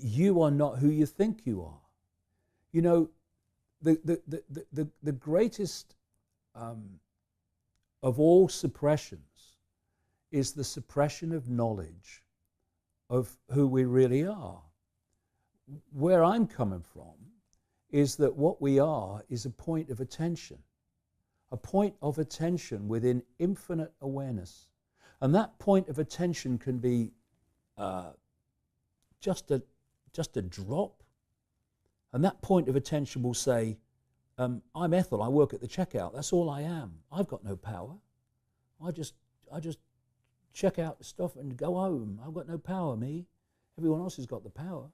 you are not who you think you are. You know, the greatest of all suppressions is the suppression of knowledge of who we really are. Where I'm coming from is that what we are is a point of attention within infinite awareness. And that point of attention can be just a drop. And that point of attention will say, I'm Ethel, I work at the checkout, that's all I am. I've got no power. I just check out the stuff and go home. I've got no power, me. Everyone else has got the power.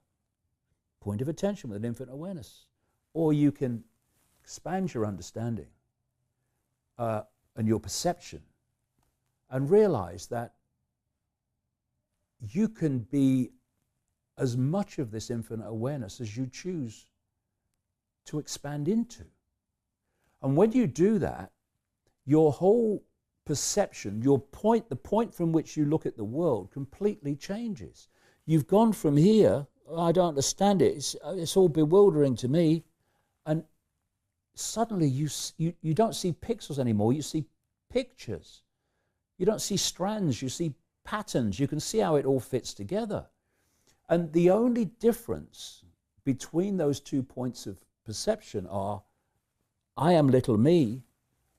Point of attention with an infinite awareness. Or you can expand your understanding and your perception and realize that you can be as much of this infinite awareness as you choose to expand into. And when you do that, your whole perception, the point from which you look at the world completely changes. You've gone from here, I don't understand it, it's all bewildering to me, and suddenly you don't see pixels anymore, you see pictures. You don't see strands, you see patterns, you can see how it all fits together. And the only difference between those 2 points of perception are, I am little me,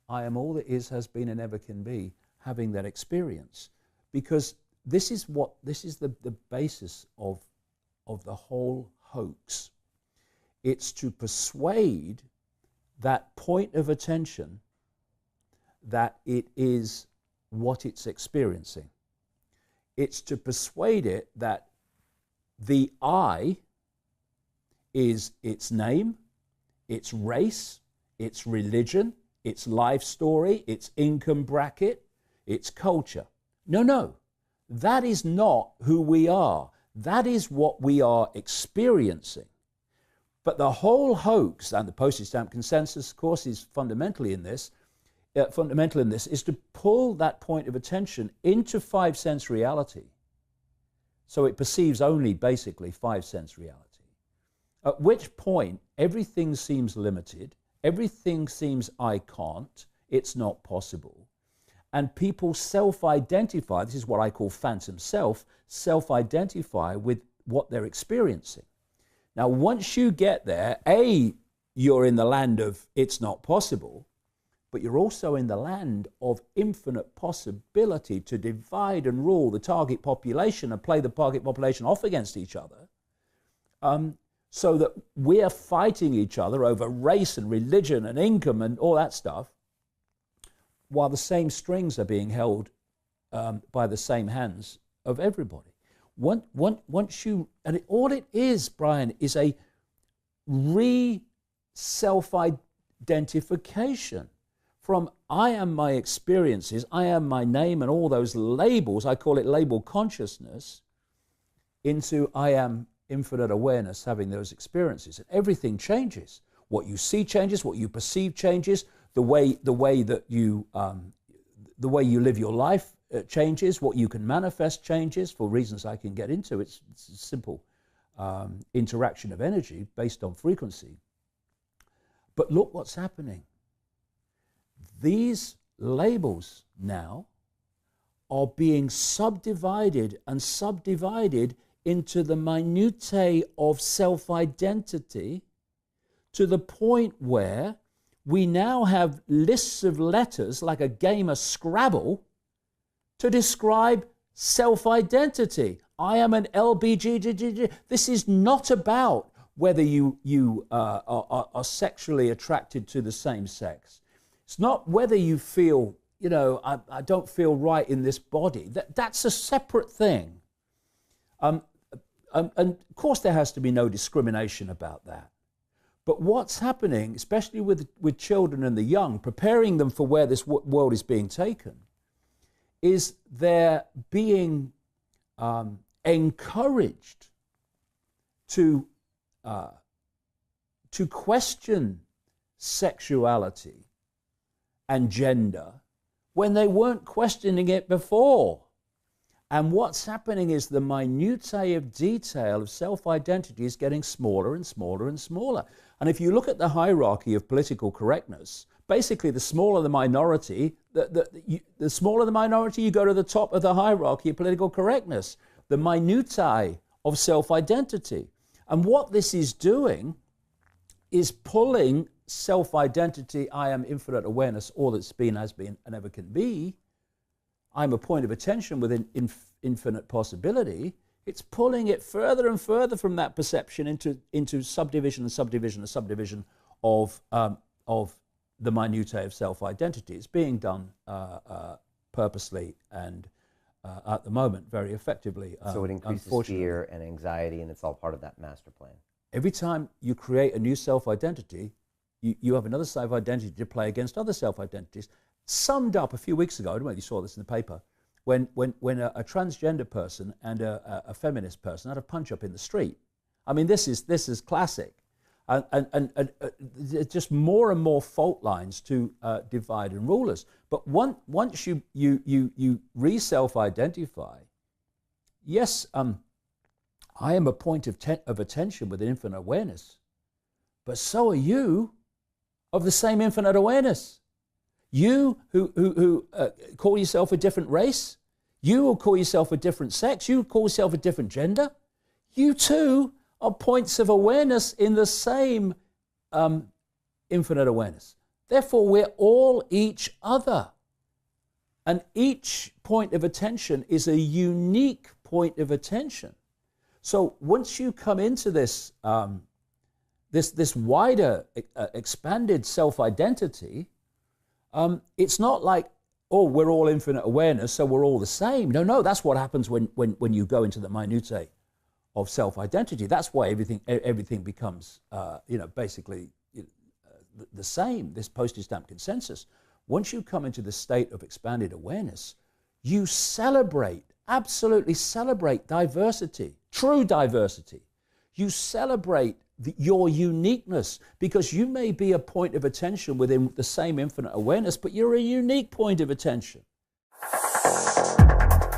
I am all that is, has been, and ever can be, having that experience. Because this is the basis of the whole hoax. It's to persuade that point of attention that it is what it's experiencing. It's to persuade it that the I is its name, its race, its religion, its life story, its income bracket, its culture. No, that is not who we are. That is what we are experiencing. But the whole hoax, and the postage stamp consensus, of course, is fundamental in this, is to pull that point of attention into 5 sense reality. So it perceives only basically 5 sense reality. At which point everything seems limited, everything seems I can't, it's not possible. And people self-identify, this is what I call phantom self-identify with what they're experiencing. Now, once you get there, you're in the land of it's not possible, but you're also in the land of infinite possibility to divide and rule the target population and play the target population off against each other, so that we're fighting each other over race and religion and income and all that stuff, while the same strings are being held by the same hands of everybody. Once you, and all it is, Brian, is a self-identification from I am my experiences, I am my name, and all those labels, I call it label consciousness, into I am infinite awareness having those experiences. And everything changes. What you see changes, what you perceive changes, the way that you live your life changes, what you can manifest changes for reasons I can get into. It's a simple interaction of energy based on frequency. But look what's happening. These labels now are being subdivided into the minutiae of self-identity, to the point where we now have lists of letters like a game of Scrabble to describe self-identity. I am an LBGGG. This is not about whether you are sexually attracted to the same sex. It's not whether you feel, I don't feel right in this body. That's a separate thing. And of course there has to be no discrimination about that. But what's happening, especially with children and the young, preparing them for where this world is being taken, is they're being encouraged to question sexuality and gender when they weren't questioning it before. And what's happening is the minutiae of detail of self-identity is getting smaller and smaller and smaller. And if you look at the hierarchy of political correctness, basically the smaller the minority, the smaller the minority, you go to the top of the hierarchy of political correctness, the minutiae of self-identity. And what this is doing is pulling self-identity, I am infinite awareness, all that's been, has been, and ever can be. I'm a point of attention within infinite possibility. It's pulling it further and further from that perception into subdivision and subdivision and subdivision of the minutiae of self-identity. It's being done purposely and at the moment very effectively. So it increases fear and anxiety, and it's all part of that master plan. Every time you create a new self-identity, you have another self-identity to play against other self-identities. Summed up a few weeks ago, I don't know if you saw this in the paper, when a transgender person and a feminist person had a punch-up in the street. I mean, this is classic. And just more and more fault lines to divide and rule us. But once you re-self-identify, yes, I am a point of attention with infinite awareness, but so are you of the same infinite awareness. You who call yourself a different race, you who call yourself a different sex, you who call yourself a different gender, you too are points of awareness in the same infinite awareness. Therefore, we're all each other. And each point of attention is a unique point of attention. So once you come into this, this wider, expanded self-identity, it's not like, oh, we're all infinite awareness, so we're all the same. No, that's what happens when you go into the minutiae of self-identity. That's why everything becomes, basically the same, this postage stamp consensus. Once you come into the state of expanded awareness, you celebrate, absolutely celebrate diversity, true diversity. You celebrate your uniqueness, because you may be a point of attention within the same infinite awareness, but you're a unique point of attention.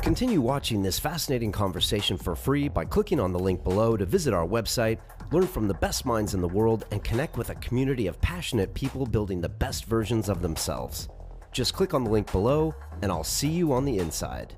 Continue watching this fascinating conversation for free by clicking on the link below to visit our website, learn from the best minds in the world, and connect with a community of passionate people building the best versions of themselves. Just click on the link below, and I'll see you on the inside.